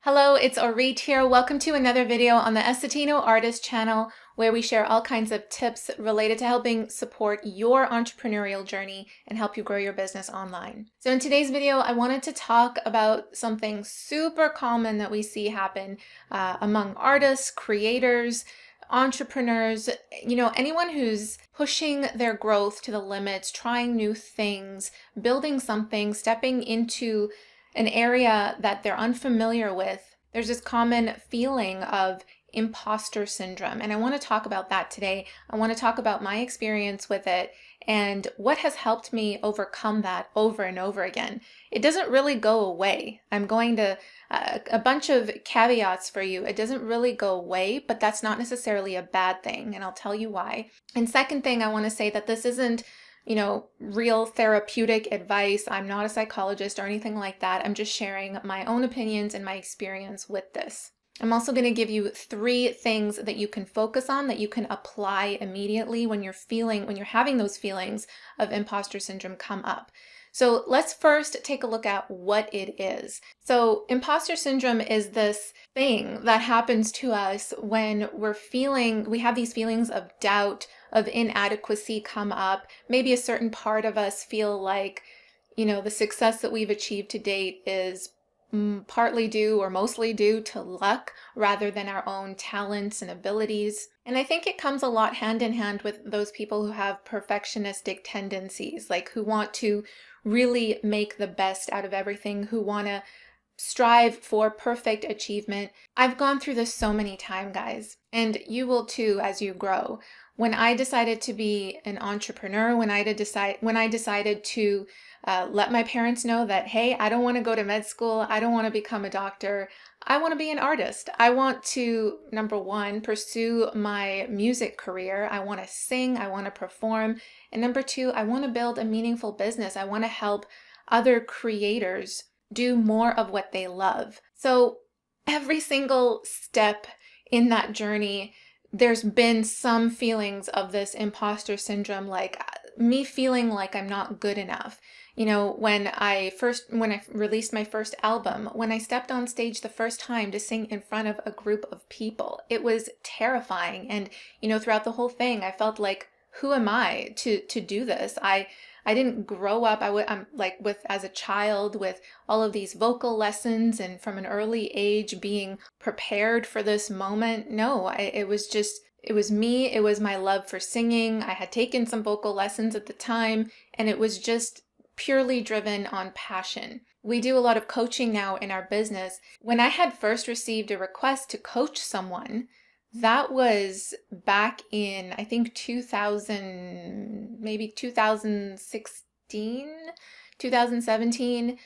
Hello, it's Orit here. Welcome to another video on the Estetino Artist channel where we share all kinds of tips related to helping support your entrepreneurial journey and help you grow your business online. So in today's video, I wanted to talk about something super common that we see happen among artists, creators, entrepreneurs, anyone who's pushing their growth to the limits, trying new things, building something, stepping into an area that they're unfamiliar with. There's this common feeling of imposter syndrome, and I want to talk about that today. I want to talk about my experience with it and what has helped me overcome that over and over again. It doesn't really go away. I'm going to a bunch of caveats for you. It doesn't really go away, but that's not necessarily a bad thing, and I'll tell you why. And second thing, I want to say that this isn't real therapeutic advice. I'm not a psychologist or anything like that. I'm just sharing my own opinions and my experience with this. I'm also going to give you 3 things that you can focus on, that you can apply immediately when you're having those feelings of imposter syndrome come up. So let's first take a look at what it is. So imposter syndrome is this thing that happens to us when we have these feelings of doubt, of inadequacy come up. Maybe a certain part of us feel like, the success that we've achieved to date is partly due or mostly due to luck rather than our own talents and abilities. And I think it comes a lot hand in hand with those people who have perfectionistic tendencies, like who want to really make the best out of everything, who want to strive for perfect achievement. I've gone through this so many times, guys, and you will too as you grow. When I decided to be an entrepreneur, when I decided to let my parents know that, hey, I don't want to go to med school, I don't want to become a doctor, I want to be an artist. I want to, number one, pursue my music career. I want to sing, I want to perform. And number 2, I want to build a meaningful business. I want to help other creators do more of what they love. So every single step in that journey, there's been some feelings of this imposter syndrome, like me feeling like I'm not good enough. When I released my first album, when I stepped on stage the first time to sing in front of a group of people, it was terrifying. And, throughout the whole thing, I felt like, who am I to do this? I didn't grow up as a child with all of these vocal lessons and from an early age being prepared for this moment. No, it was me. It was my love for singing. I had taken some vocal lessons at the time, and it was just purely driven on passion. We do a lot of coaching now in our business. When I had first received a request to coach someone, that was back in, I think, 2016, 2017.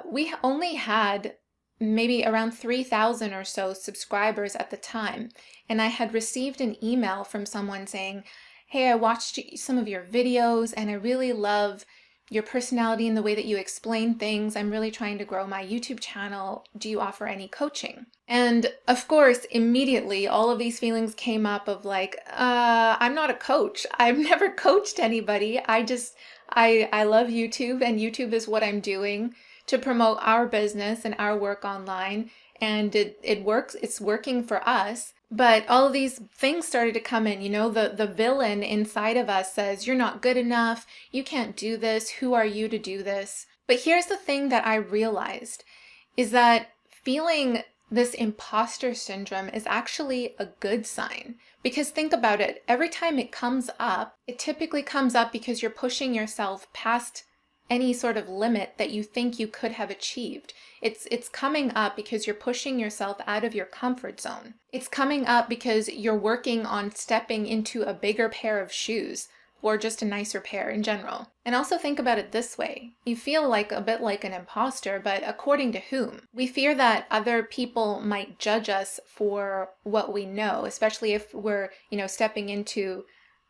We only had maybe around 3,000 or so subscribers at the time. And I had received an email from someone saying, hey, I watched some of your videos and I really love your personality and the way that you explain things. I'm really trying to grow my YouTube channel. Do you offer any coaching? And of course, immediately all of these feelings came up of like, I'm not a coach. I've never coached anybody. I love YouTube, and YouTube is what I'm doing to promote our business and our work online. And it works. It's working for us. But all of these things started to come in. The villain inside of us says, you're not good enough. You can't do this. Who are you to do this? But here's the thing that I realized is that feeling this imposter syndrome is actually a good sign. Because think about it. Every time it comes up, it typically comes up because you're pushing yourself past any sort of limit that you think you could have achieved. It's coming up because you're pushing yourself out of your comfort zone. It's coming up because you're working on stepping into a bigger pair of shoes, or just a nicer pair in general. And also think about it this way. You feel like a bit like an imposter, but according to whom? We fear that other people might judge us for what we know, especially if we're, stepping into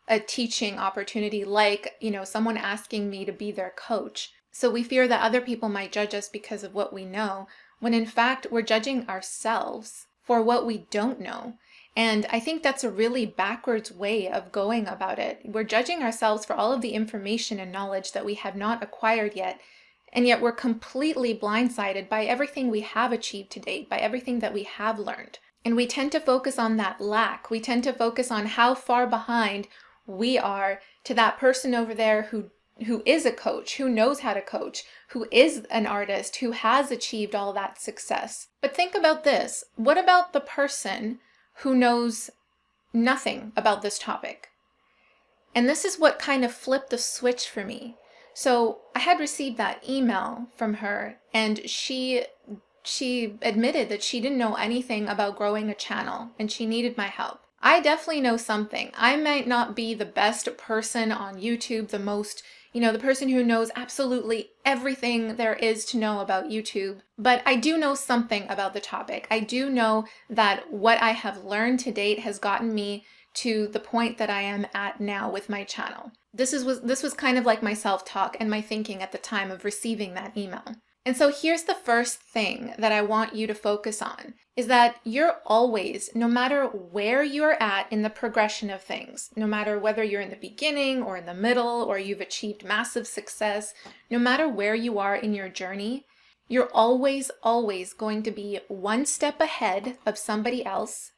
a teaching opportunity, like, someone asking me to be their coach. So we fear that other people might judge us because of what we know, when in fact we're judging ourselves for what we don't know. And I think that's a really backwards way of going about it. We're judging ourselves for all of the information and knowledge that we have not acquired yet, And yet we're completely blindsided by everything we have achieved to date, by everything that we have learned. And we tend to focus on that lack. We tend to focus on how far behind we are to that person over there who is a coach, who knows how to coach, who is an artist, who has achieved all that success. But think about this. What about the person who knows nothing about this topic? And this is what kind of flipped the switch for me. So I had received that email from her, and she admitted that she didn't know anything about growing a channel and she needed my help. I definitely know something. I might not be the best person on YouTube, the person who knows absolutely everything there is to know about YouTube, but I do know something about the topic. I do know that what I have learned to date has gotten me to the point that I am at now with my channel. This was kind of like my self-talk and my thinking at the time of receiving that email. And so here's the first thing that I want you to focus on, is that you're always, no matter where you're at in the progression of things, no matter whether you're in the beginning or in the middle or you've achieved massive success, no matter where you are in your journey, you're always going to be one step ahead of somebody else,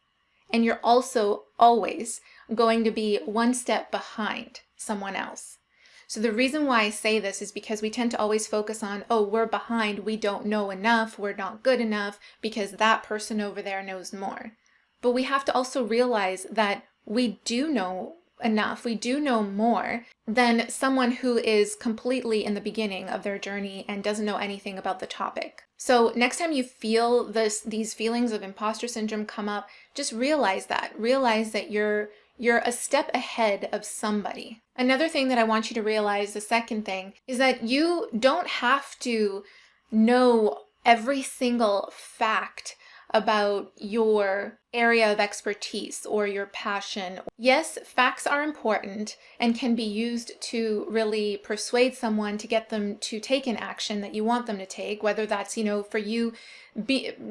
and you're also always going to be one step behind someone else. So the reason why I say this is because we tend to always focus on, oh, we're behind, we don't know enough, we're not good enough because that person over there knows more. But we have to also realize that we do know enough, we do know more than someone who is completely in the beginning of their journey and doesn't know anything about the topic. So next time you feel these feelings of imposter syndrome come up, just realize that you're a step ahead of somebody. Another thing that I want you to realize, the second thing, is that you don't have to know every single fact about your area of expertise or your passion. Yes, facts are important and can be used to really persuade someone to get them to take an action that you want them to take, whether that's, for you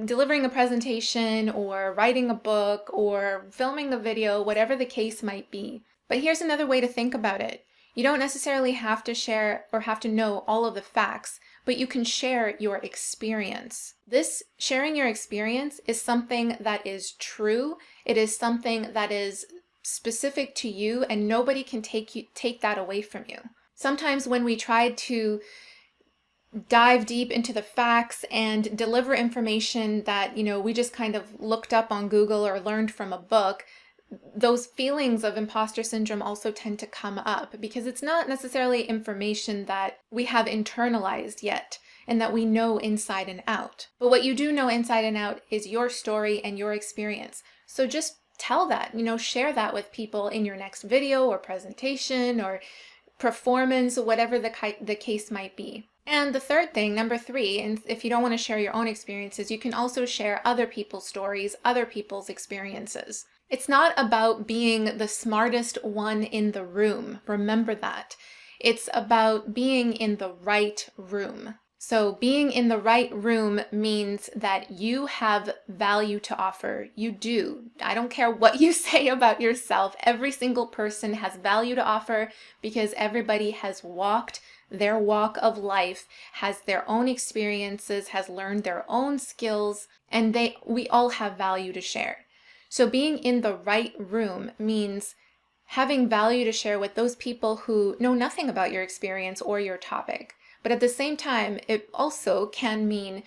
delivering a presentation or writing a book or filming a video, whatever the case might be. But here's another way to think about it. You don't necessarily have to share or have to know all of the facts, but you can share your experience. This sharing your experience is something that is true. It is something that is specific to you, and nobody can take that away from you. Sometimes when we try to dive deep into the facts and deliver information that, we just kind of looked up on Google or learned from a book, those feelings of imposter syndrome also tend to come up because it's not necessarily information that we have internalized yet and that we know inside and out. But what you do know inside and out is your story and your experience. So just tell that, share that with people in your next video or presentation or performance, whatever the case might be. And the third thing, number 3, and if you don't want to share your own experiences, you can also share other people's stories, other people's experiences. It's not about being the smartest one in the room. Remember that. It's about being in the right room. So being in the right room means that you have value to offer. You do. I don't care what you say about yourself. Every single person has value to offer because everybody has walked their walk of life, has their own experiences, has learned their own skills, and we all have value to share. So being in the right room means having value to share with those people who know nothing about your experience or your topic. But at the same time, it also can mean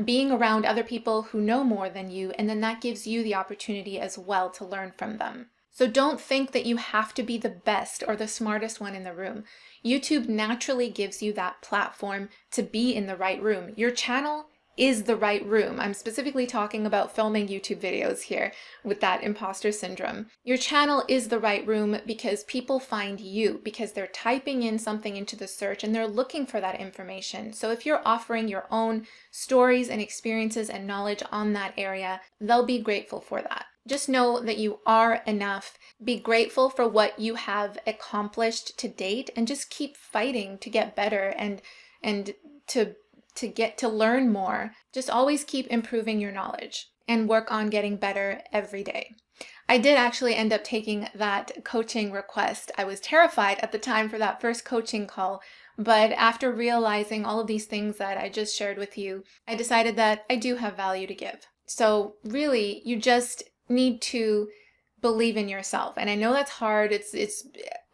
being around other people who know more than you, and then that gives you the opportunity as well to learn from them. So don't think that you have to be the best or the smartest one in the room. YouTube naturally gives you that platform to be in the right room. Your channel is the right room. I'm specifically talking about filming YouTube videos here with that imposter syndrome. Your channel is the right room because people find you, because they're typing in something into the search and they're looking for that information. So if you're offering your own stories and experiences and knowledge on that area, they'll be grateful for that. Just know that you are enough. Be grateful for what you have accomplished to date and just keep fighting to get better and to get to learn more. Just always keep improving your knowledge and work on getting better every day. I did actually end up taking that coaching request. I was terrified at the time for that first coaching call But after realizing all of these things that I just shared with you, I decided that I do have value to give. So really, you just need to believe in yourself. And I know that's hard.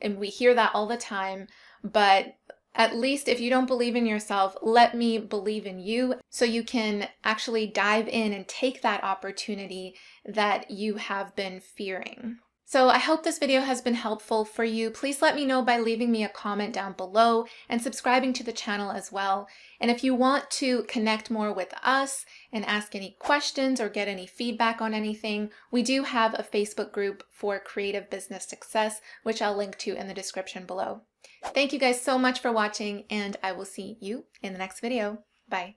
And we hear that all the time, but at least if you don't believe in yourself, let me believe in you so you can actually dive in and take that opportunity that you have been fearing. So I hope this video has been helpful for you. Please let me know by leaving me a comment down below and subscribing to the channel as well. And if you want to connect more with us and ask any questions or get any feedback on anything, we do have a Facebook group for creative business success, which I'll link to in the description below. Thank you guys so much for watching, and I will see you in the next video. Bye.